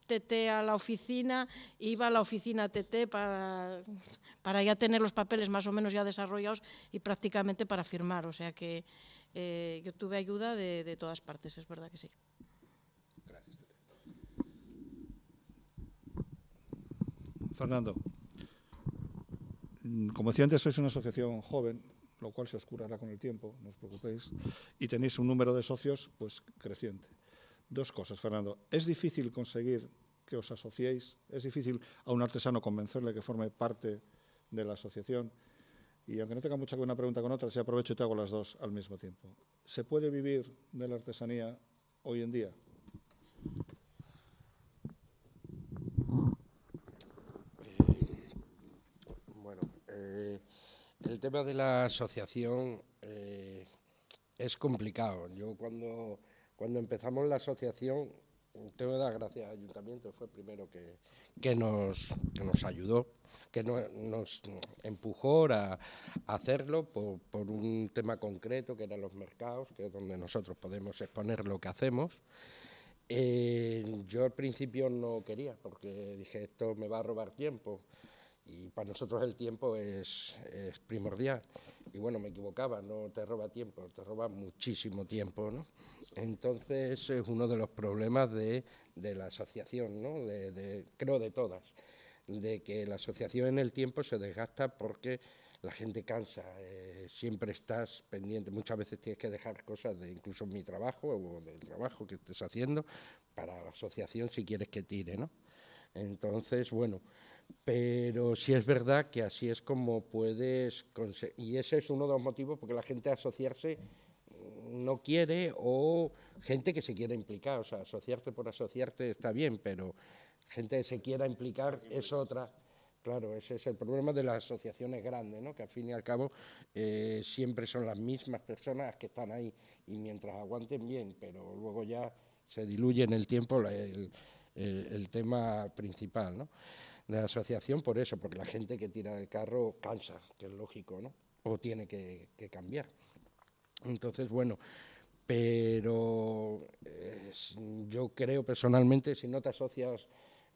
TT a la oficina, iba a la oficina TT para ya tener los papeles más o menos ya desarrollados y prácticamente para firmar. O sea que yo tuve ayuda de todas partes, es verdad que sí. Gracias, TT. Fernando, como decía antes, sois una asociación joven, lo cual se os curará con el tiempo, no os preocupéis, y tenéis un número de socios pues creciente. Dos cosas, Fernando. ¿Es difícil conseguir que os asociéis? ¿Es difícil a un artesano convencerle que forme parte de la asociación? Y aunque no tenga mucha que ver una pregunta con otra, si aprovecho y te hago las dos al mismo tiempo. ¿Se puede vivir de la artesanía hoy en día? El tema de la asociación es complicado. Yo cuando empezamos la asociación, tengo que dar gracias al ayuntamiento, fue el primero que nos ayudó, que nos empujó a hacerlo por un tema concreto, que eran los mercados, que es donde nosotros podemos exponer lo que hacemos. Yo al principio no quería, porque dije, esto me va a robar tiempo, y para nosotros el tiempo es primordial. Y bueno, me equivocaba, no te roba tiempo, te roba muchísimo tiempo, ¿no? Entonces es uno de los problemas de la asociación, ¿no? Creo de todas, de que la asociación en el tiempo se desgasta porque la gente cansa, siempre estás pendiente, muchas veces tienes que dejar cosas de incluso mi trabajo o del trabajo que estés haciendo para la asociación si quieres que tire, ¿no? Entonces, bueno, pero sí es verdad que así es como puedes conseguir, y ese es uno de los motivos porque la gente asociarse no quiere, o gente que se quiera implicar, o sea, asociarte por asociarte está bien, pero gente que se quiera implicar es otra. Claro, ese es el problema de las asociaciones grandes, ¿no? Que al fin y al cabo siempre son las mismas personas que están ahí, y mientras aguanten bien, pero luego ya se diluye en el tiempo el tema principal, ¿no? De la asociación por eso, porque la gente que tira el carro cansa, que es lógico, ¿no? O tiene que cambiar. Entonces, bueno, pero yo creo personalmente, si no te asocias,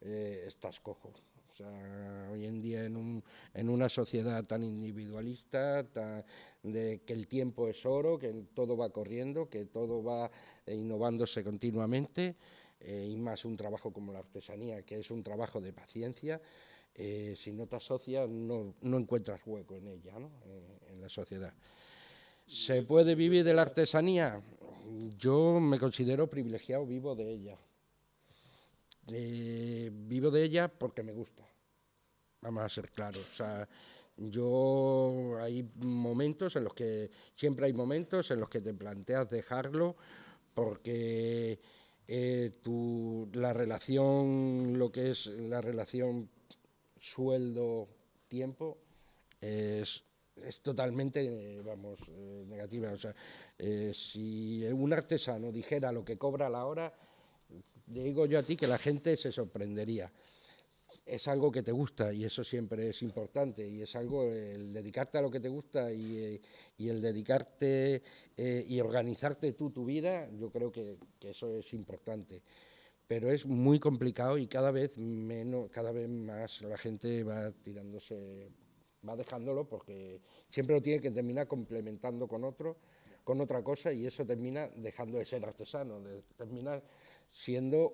estás cojo. O sea, hoy en día en una sociedad tan individualista, de que el tiempo es oro, que todo va corriendo, que todo va innovándose continuamente, y más un trabajo como la artesanía, que es un trabajo de paciencia, si no te asocias no encuentras hueco en ella, ¿no? En la sociedad. ¿Se puede vivir de la artesanía? Yo me considero privilegiado, vivo de ella. Vivo de ella porque me gusta, vamos a ser claros. O sea, hay momentos en los que, siempre hay momentos en los que te planteas dejarlo porque la relación, lo que es la relación sueldo-tiempo es totalmente, negativa. O sea, si un artesano dijera lo que cobra a la hora, digo yo a ti que la gente se sorprendería. Es algo que te gusta y eso siempre es importante, y es algo, el dedicarte a lo que te gusta y el dedicarte y organizarte tú tu vida, yo creo que eso es importante. Pero es muy complicado y cada vez más la gente va dejándolo, porque siempre lo tiene que terminar complementando con otra cosa, y eso termina dejando de ser artesano, termina siendo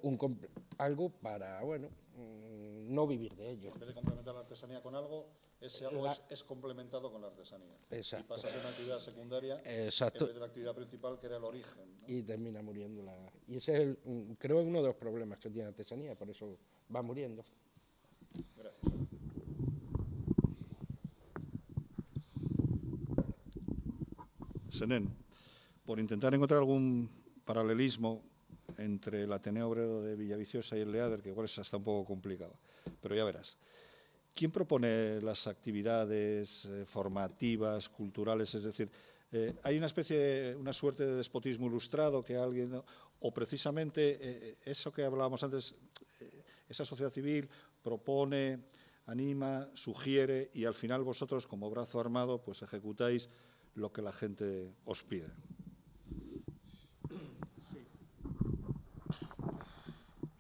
algo para, bueno, no vivir de ello. En vez de complementar la artesanía con algo, ese algo es complementado con la artesanía. Exacto. Y pasa a ser una actividad secundaria. Exacto. En vez de la actividad principal, que era el origen, ¿no? Y termina muriendo. Y ese es, creo, uno de los problemas que tiene la artesanía, por eso va muriendo. Gracias. Senén, por intentar encontrar algún paralelismo entre el Ateneo Obrero de Villaviciosa y el Leader, que igual es hasta un poco complicado, pero ya verás. ¿Quién propone las actividades formativas, culturales? Es decir, ¿hay una suerte de despotismo ilustrado que alguien, o precisamente eso que hablábamos antes, esa sociedad civil propone, anima, sugiere, y al final vosotros, como brazo armado, pues ejecutáis lo que la gente os pide?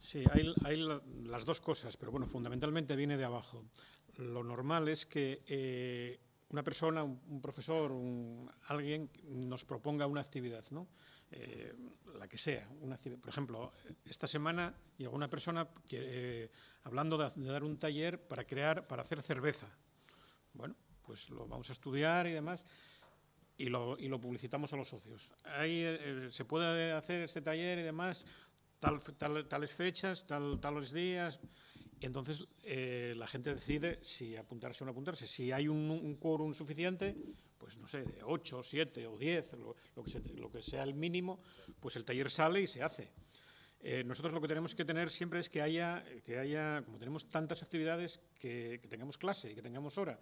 Sí, hay las dos cosas, pero bueno, fundamentalmente viene de abajo. Lo normal es que una persona, un profesor, alguien nos proponga una actividad, ¿no? La que sea. Por ejemplo, esta semana llegó una persona hablando de dar un taller para hacer cerveza. Bueno, pues lo vamos a estudiar y demás, y lo publicitamos a los socios. Ahí se puede hacer este taller y demás, tales fechas, tales días, y entonces la gente decide si apuntarse o no apuntarse. Si hay un quórum suficiente, pues no sé, de 8, 7 o 10, lo que sea el mínimo, pues el taller sale y se hace. Nosotros lo que tenemos que tener siempre es que haya como tenemos tantas actividades, que tengamos clase y que tengamos hora.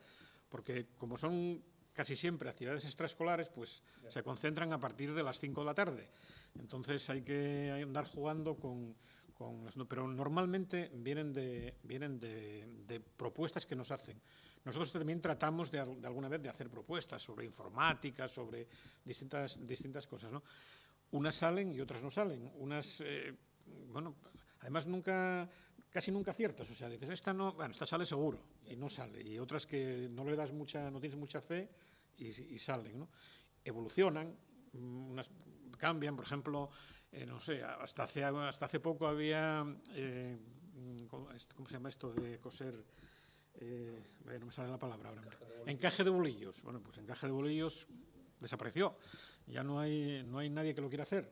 porque como son casi siempre actividades extraescolares, pues se concentran a partir de las 5 de la tarde. Entonces hay que andar jugando pero normalmente vienen de propuestas que nos hacen. Nosotros también tratamos de alguna vez de hacer propuestas sobre informática, sobre distintas cosas, ¿no? Unas salen y otras no salen. Unas, bueno, además casi nunca aciertas. O sea, dices, esta sale seguro y no sale. Y otras que no tienes mucha fe y salen, ¿no? Evolucionan, unas cambian, por ejemplo, no sé, hasta hace poco había, ¿cómo se llama esto de coser? No me sale la palabra ahora. Encaje de bolillos. Bueno, pues encaje de bolillos desapareció. Ya no hay nadie que lo quiera hacer.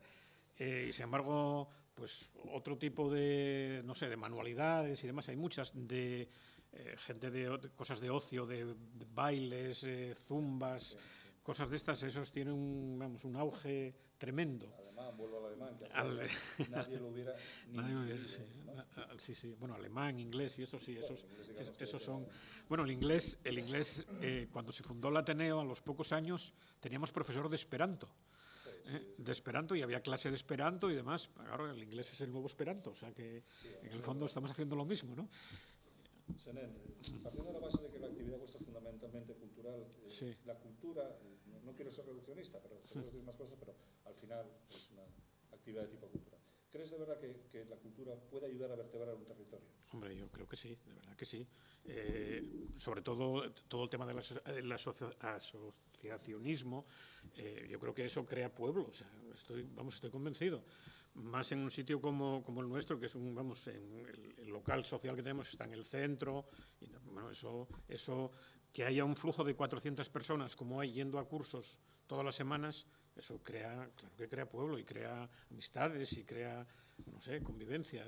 Y sin embargo, pues otro tipo de, no sé, de manualidades y demás, hay muchas, de gente de cosas de ocio, de bailes, zumbas, cosas de estas, esos tienen un auge tremendo. Vuelvo al alemán, que nadie lo hubiera sí. ¿No? Sí. Bueno, alemán, inglés y eso sí, esos son. Bueno, el inglés, cuando se fundó el Ateneo, a los pocos años, teníamos profesor de Esperanto. De Esperanto, y había clase de Esperanto y demás. Claro, el inglés es el nuevo Esperanto, o sea que en el fondo estamos haciendo lo mismo, ¿no? Senén, partiendo de la base de que la actividad vuestra es fundamentalmente cultural, sí. La cultura, no quiero ser reduccionista, pero seguro decir más cosas, pero al final es una actividad de tipo cultural. ¿Crees de verdad que la cultura puede ayudar a vertebrar un territorio? Hombre, yo creo que sí, de verdad que sí. Sobre todo el tema del asociacionismo, yo creo que eso crea pueblo, o sea, estoy convencido. Más en un sitio como el nuestro, que es el local social que tenemos está en el centro, y bueno, eso que haya un flujo de 400 personas como hay yendo a cursos todas las semanas, eso claro que crea pueblo y crea amistades y crea, no sé, convivencia.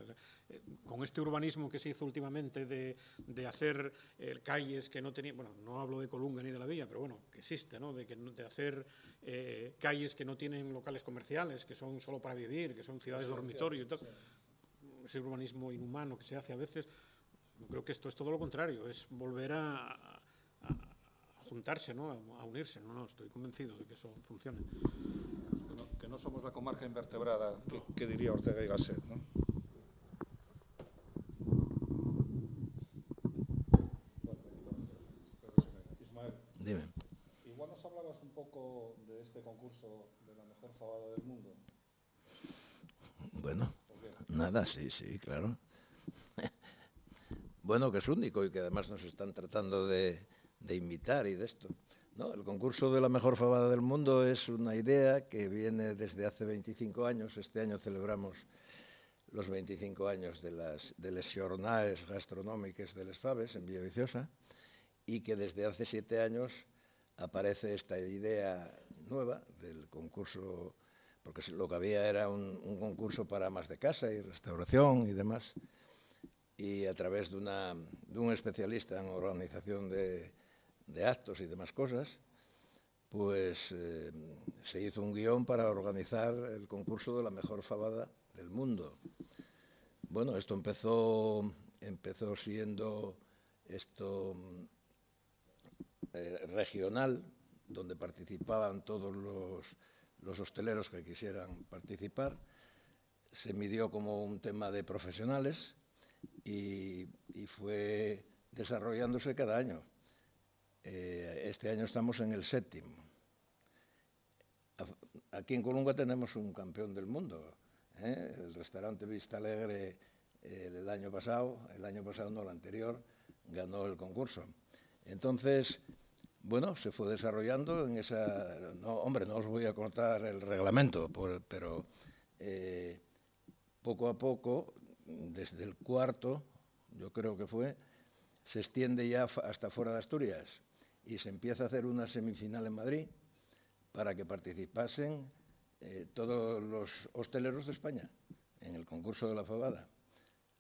Con este urbanismo que se hizo últimamente de hacer calles que no tenían, bueno, no hablo de Colunga ni de la Villa, pero bueno, que existe, ¿no? De hacer calles que no tienen locales comerciales, que son solo para vivir, que son ciudades dormitorio y tal. Ese urbanismo inhumano que se hace a veces, yo creo que esto es todo lo contrario, es volver a juntarse, ¿no? A unirse. No, estoy convencido de que eso funcione. Que no somos la comarca invertebrada, que diría Ortega y Gasset, ¿no? Ismael, dime. Igual nos hablabas un poco de este concurso de la mejor fabada del mundo. Bueno, nada, sí, claro. Bueno, que es único y que además nos están tratando de invitar y de esto. No, el concurso de la mejor fabada del mundo es una idea que viene desde hace 25 años. Este año celebramos los 25 años de les Jornades Gastronòmiques de les Faves en Villaviciosa, y que desde hace 7 años aparece esta idea nueva del concurso, porque lo que había era un concurso para amas de casa y restauración y demás, y a través de un especialista en organización de actos y demás cosas, pues se hizo un guión para organizar el concurso de la mejor fabada del mundo. Bueno, esto empezó siendo regional, donde participaban todos los hosteleros que quisieran participar. Se midió como un tema de profesionales y fue desarrollándose cada año. Este año estamos en el 7º. Aquí en Colunga tenemos un campeón del mundo, el restaurante Vista Alegre. El año pasado no, el anterior, ganó el concurso. Entonces, bueno, se fue desarrollando en esa... No, hombre, no os voy a contar el reglamento, pero poco a poco, desde el 4º, yo creo que fue, se extiende ya hasta fuera de Asturias y se empieza a hacer una semifinal en Madrid para que participasen todos los hosteleros de España en el concurso de la fabada.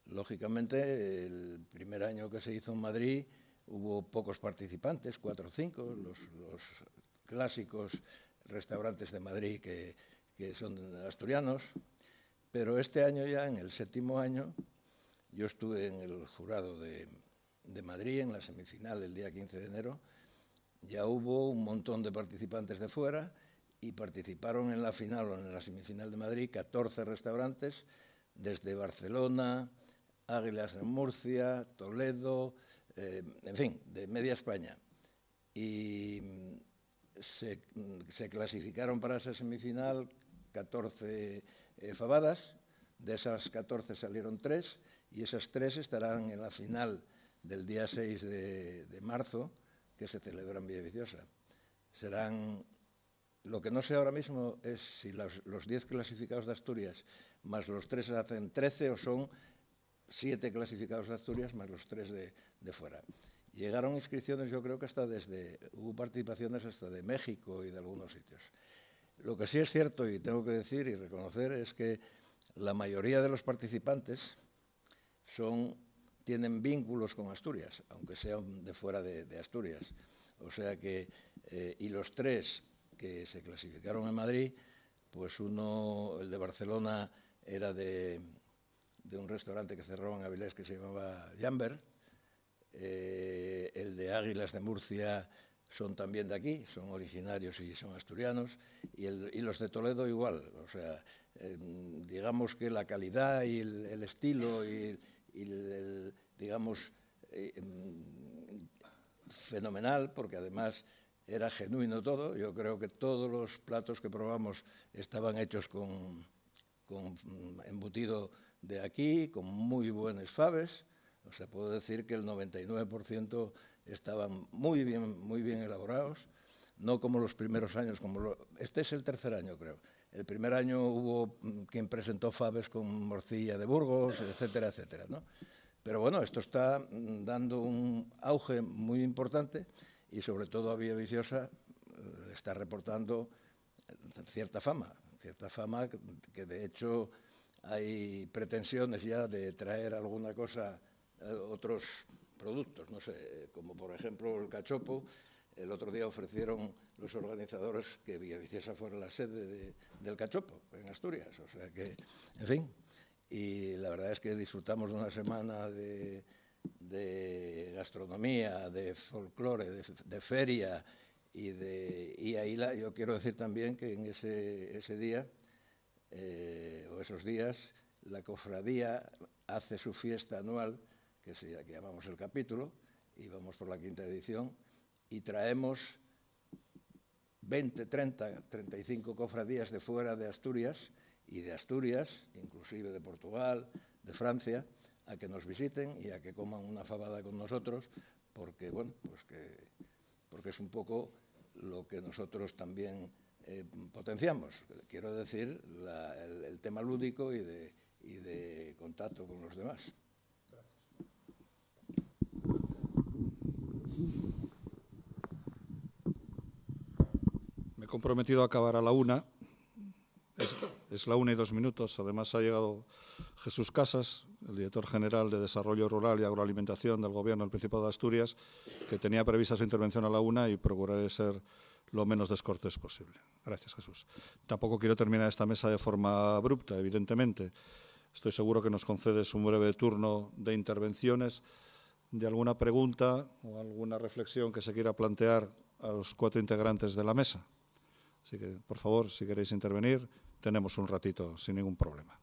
Lógicamente, el primer año que se hizo en Madrid hubo pocos participantes, 4 o 5, los clásicos restaurantes de Madrid que son asturianos, pero este año ya, en el 7º año, yo estuve en el jurado de Madrid, en la semifinal el día 15 de enero, ya hubo un montón de participantes de fuera y participaron en la final o en la semifinal de Madrid 14 restaurantes desde Barcelona, Águilas de Murcia, Toledo, en fin, de media España. Y se clasificaron para esa semifinal 14 fabadas, de esas 14 salieron 3 y esas 3 estarán en la final del día 6 de marzo, que se celebra en Villaviciosa. Serán, lo que no sé ahora mismo es si los 10 clasificados de Asturias más los 3 hacen 13 o son 7 clasificados de Asturias más los 3 de fuera. Llegaron inscripciones, yo creo que hubo participaciones hasta de México y de algunos sitios. Lo que sí es cierto, y tengo que decir y reconocer, es que la mayoría de los participantes tienen vínculos con Asturias, aunque sean de fuera de Asturias. O sea que, y los 3 que se clasificaron en Madrid, pues uno, el de Barcelona, era de un restaurante que cerró en Avilés que se llamaba Jamber. El de Águilas de Murcia son también de aquí, son originarios y son asturianos, y los de Toledo igual. O sea, digamos que la calidad y el estilo digamos, fenomenal, porque además era genuino todo. Yo creo que todos los platos que probamos estaban hechos con embutido de aquí, con muy buenos faves. O sea, puedo decir que el 99% estaban muy bien elaborados, no como los primeros años. Este es el tercer año, creo. El primer año hubo quien presentó faves con morcilla de Burgos, etcétera, etcétera, ¿no? Pero bueno, esto está dando un auge muy importante y sobre todo a Villaviciosa está reportando cierta fama que de hecho hay pretensiones ya de traer alguna cosa, otros productos, no sé, como por ejemplo el cachopo. El otro día ofrecieron los organizadores que Villaviciosa fuera la sede del cachopo en Asturias, o sea que, en fin, y la verdad es que disfrutamos de una semana de gastronomía, de folclore, de feria y ahí yo quiero decir también que en ese día o esos días la cofradía hace su fiesta anual que llamamos el capítulo y vamos por la 5ª edición y traemos 20, 30, 35 cofradías de fuera de Asturias y de Asturias, inclusive de Portugal, de Francia, a que nos visiten y a que coman una fabada con nosotros, porque, bueno, pues porque es un poco lo que nosotros también potenciamos. Quiero decir, el tema lúdico y de contacto con los demás. Me he comprometido a acabar a la 1. Es la 1:02. Además ha llegado Jesús Casas, el director general de Desarrollo Rural y Agroalimentación del Gobierno del Principado de Asturias, que tenía prevista su intervención a la 1 y procuraré ser lo menos descortés posible. Gracias, Jesús. Tampoco quiero terminar esta mesa de forma abrupta, evidentemente. Estoy seguro que nos concedes un breve turno de intervenciones, de alguna pregunta o alguna reflexión que se quiera plantear a los 4 integrantes de la mesa. Así que, por favor, si queréis intervenir, tenemos un ratito sin ningún problema.